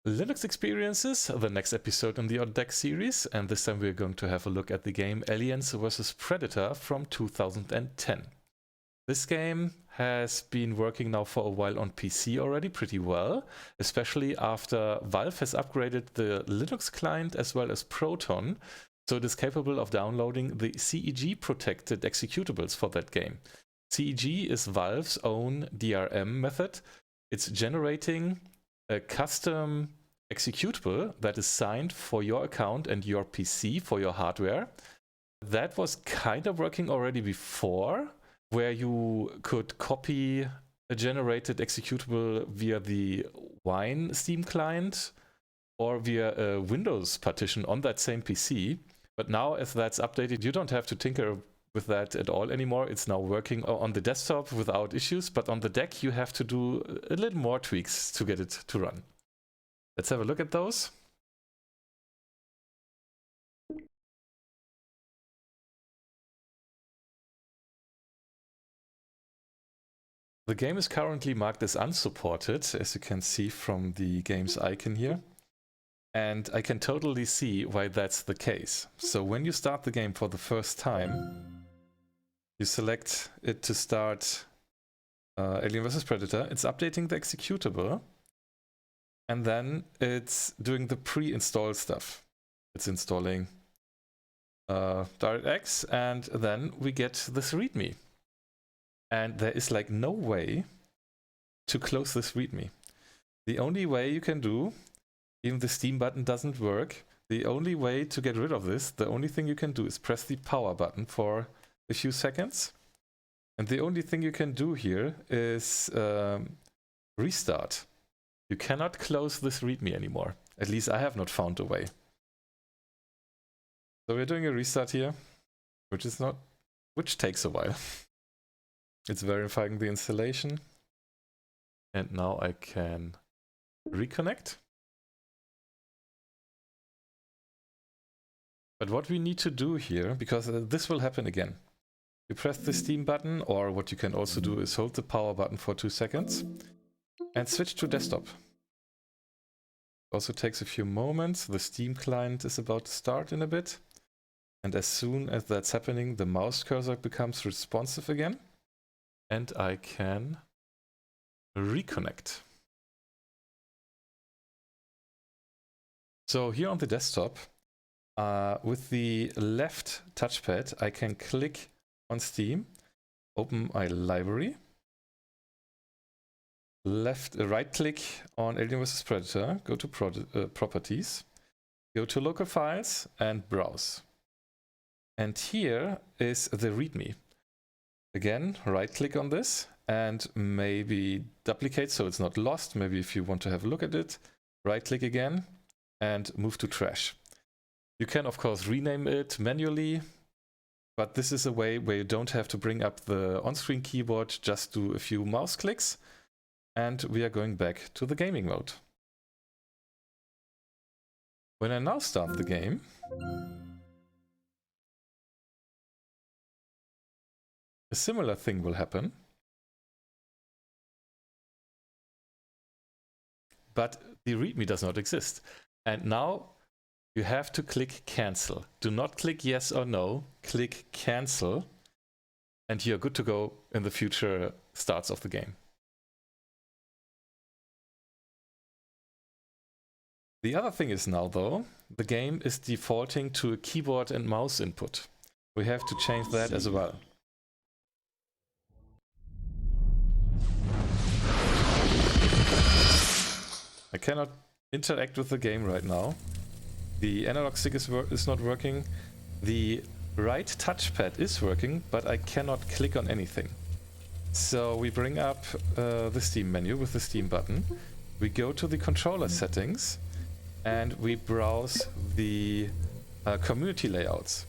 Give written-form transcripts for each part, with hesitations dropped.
Linux Experiences, the next episode in the On Deck series, and this time we're going to have a look at the game Aliens vs. Predator from 2010. This game has been working now for a while on PC already pretty well, especially after Valve has upgraded the Linux client as well as Proton, so it is capable of downloading the CEG protected executables for that game. CEG is Valve's own DRM method. It's generating a custom executable that is signed for your account and your PC, for your hardware. That was kind of working already before, where you could copy a generated executable via the Wine Steam client or via a Windows partition on that same PC. But now, as that's updated, you don't have to tinker with that at all anymore. It's now working on the desktop without issues, but on the deck you have to do a little more tweaks to get it to run. Let's have a look at those. The game is currently marked as unsupported, as you can see from the game's icon here. And I can totally see why that's the case. So when you start the game for the first time, you select it to start Alien vs. Predator. It's updating the executable. And then it's doing the pre-install stuff. It's installing DirectX, and then we get this ReadMe. And there is like no way to close this ReadMe. The only way you can do, even the Steam button doesn't work, the only way to get rid of this, the only thing you can do is press the power button for a few seconds. And the only thing you can do here is restart. You cannot close this ReadMe anymore. At least I have not found a way. So we're doing a restart here, which takes a while. It's verifying the installation. And now I can reconnect. But what we need to do here, because this will happen again. You press the Steam button, or what you can also do is hold the power button for 2 seconds and switch to desktop. Also takes a few moments. The Steam client is about to start in a bit. And as soon as that's happening, the mouse cursor becomes responsive again. And I can reconnect. So here on the desktop, with the left touchpad, I can click on Steam, open my library, right click on Alien vs. Predator, go to Properties, go to Local Files and Browse. And here is the ReadMe. Again, right click on this and maybe duplicate so it's not lost. Maybe if you want to have a look at it, right click again and move to Trash. You can of course rename it manually, but this is a way where you don't have to bring up the on-screen keyboard, just do a few mouse clicks, and we are going back to the gaming mode. When I now start the game, a similar thing will happen, but the ReadMe does not exist. And now you have to click cancel. Do not click yes or no, click cancel, and you're good to go in the future starts of the game. The other thing is now though, the game is defaulting to a keyboard and mouse input. We have to change that as well. I cannot interact with the game right now. The analog stick is not working. The right touchpad is working, but I cannot click on anything. So we bring up the Steam menu with the Steam button. We go to the controller settings and we browse the community layouts.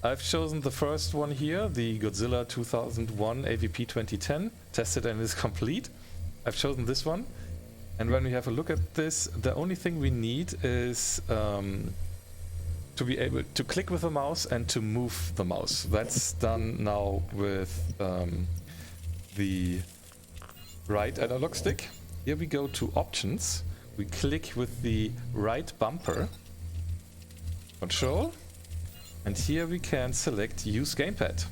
I've chosen the first one here, the Godzilla 2001 AVP 2010, tested and is complete. I've chosen this one. And when we have a look at this, the only thing we need is to be able to click with the mouse and to move the mouse. That's done now with the right analog stick. Here we go to options. we click with the right bumper, Control, and here we can select Use Gamepad.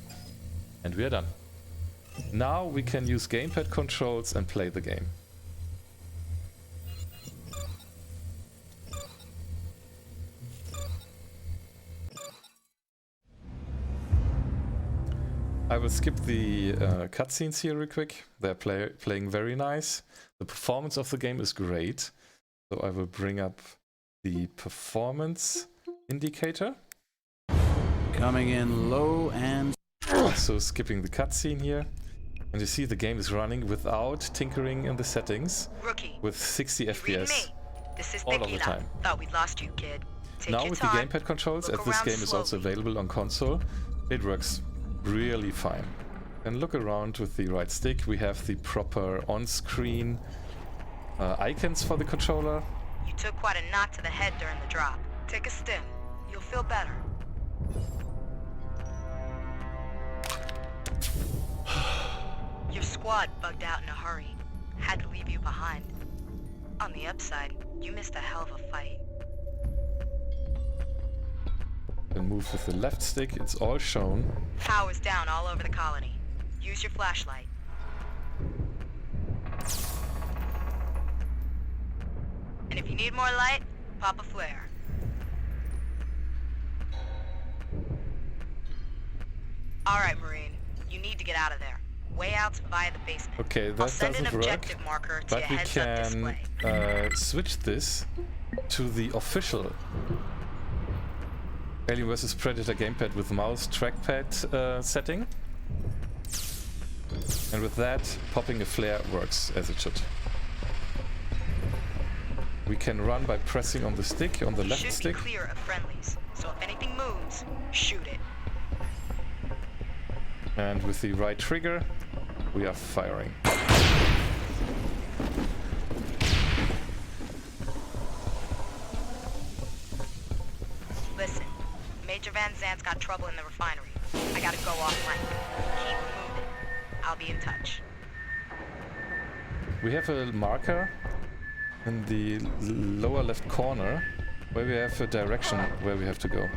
And we are done. Now we can use gamepad controls and play the game. I will skip the cutscenes here real quick. They're playing very nice. The performance of the game is great. So I will bring up the performance indicator. Coming in low and... So skipping the cutscene here. And you see the game is running without tinkering in the settings. Rookie, with 60 FPS this is all of the time. Thought we'd lost you, kid. Take now your with time, the gamepad controls, as look this around game is also slowly. available on console, it works really fine. And look around with the right stick. We have the proper on-screen icons for the controller. You took quite a knock to the head during the drop. Take a stim. You'll feel better. Your squad bugged out in a hurry. Had to leave you behind. On the upside, you missed a hell of a fight. And move with the left stick, it's all shown. Power's down all over the colony. Use your flashlight. And if you need more light, pop a flare. Alright, Marine. You need to get out of there. Way out's via the basement. Okay, I'll that send an doesn't work, objective marker to but your we heads-up can display. switch this to the official Alien vs Predator gamepad with mouse trackpad setting. And with that, popping a flare works as it should. We can run by pressing on the stick, on the left Should stick. be clear of friendlies, so if anything moves, shoot it. And with the right trigger, we are firing. Listen, Major Van Zant's got trouble in the refinery. I gotta go off rank. Keep moving. I'll be in touch. We have a marker in the lower left corner where we have a direction where we have to go.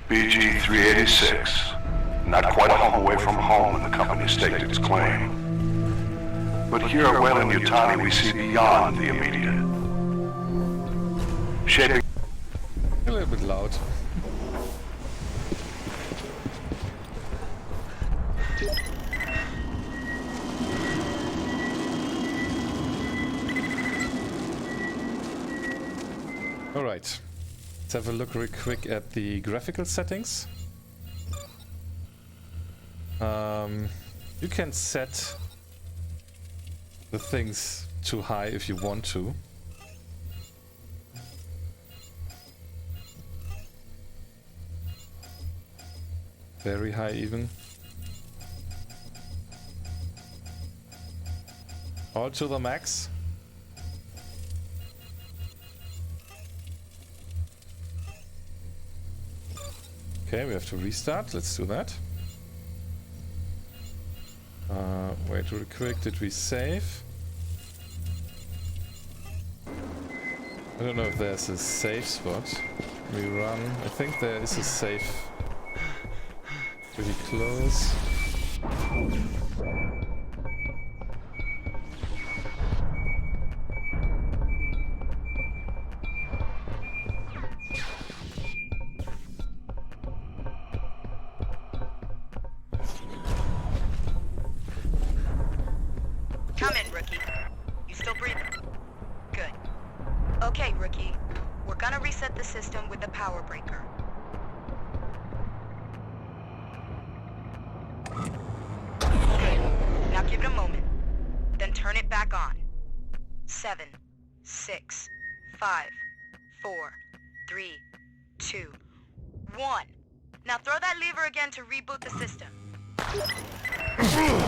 BG 386. Not quite a home away from home when the company staked its claim. But here at Weyland-Yutani we see beyond the immediate. Shaping A little bit loud. Alright, let's have a look real quick at the graphical settings. You can set the things too high if you want to. Very high even. All to the max. Okay, we have to restart. Let's do that. Wait real quick. Did we save? I don't know if there's a save spot. We run. I think there is a save. Pretty close. Come in, Rookie. You still breathing? Good. Okay, Rookie. We're gonna reset the system with the power breaker. Good. Now give it a moment. Then turn it back on. 7, 6, 5, 4, 3, 2, 1. Now throw that lever again to reboot the system.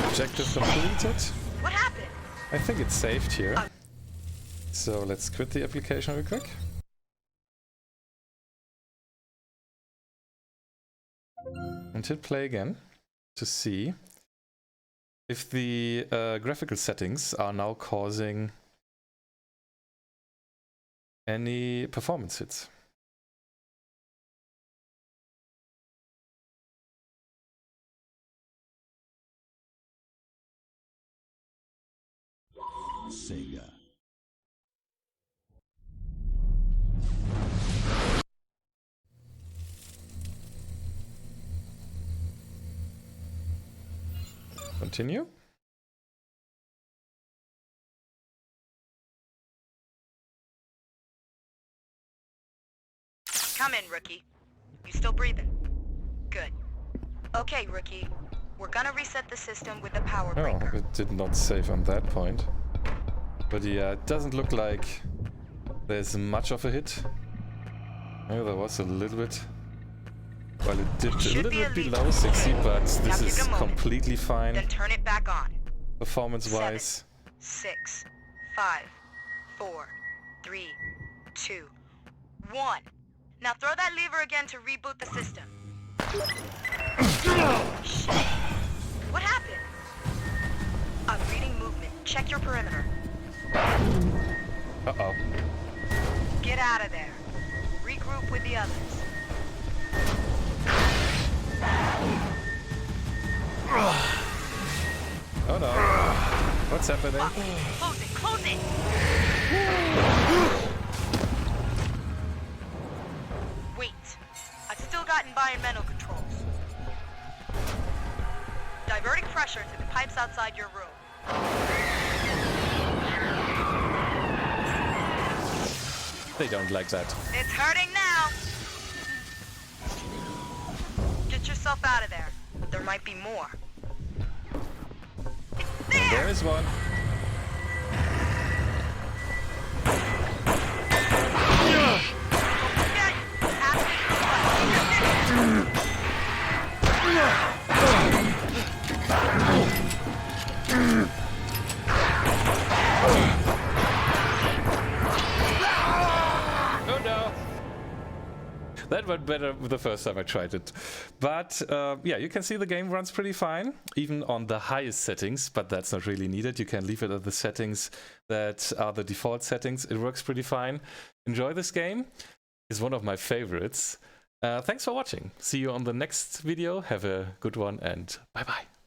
Objective completed. What happened? I think it's saved here. So let's quit the application real quick. And hit play again to see if the graphical settings are now causing any performance hits. Sega. Continue. Come in, rookie. You still breathing? Good. Okay, rookie. We're gonna reset the system with the power Oh, breaker. it did not save on that point. But yeah, it doesn't look like there's much of a hit. Oh, there was a little bit. Well, it dipped a little bit below 60, but this is completely fine. Then turn it back on. Performance-wise. 7, 6, 5, 4, 3, 2, 1. Now throw that lever again to reboot the system. Shit. What happened? I'm reading movement. Check your perimeter. Uh-oh. Get out of there. Regroup with the others. Oh no. What's happening? Close it, close it! Wait. I've still got environmental controls. Diverting pressure to the pipes outside your room. They don't like that. It's hurting now! Get yourself out of there. There might be more. It's And there there! is one. Forget Oh no! That went better the first time I tried it. But yeah, you can see the game runs pretty fine, even on the highest settings, but that's not really needed. You can leave it at the settings that are the default settings. It works pretty fine. Enjoy this game. It's one of my favorites. Thanks for watching. See you on the next video. Have a good one and bye-bye.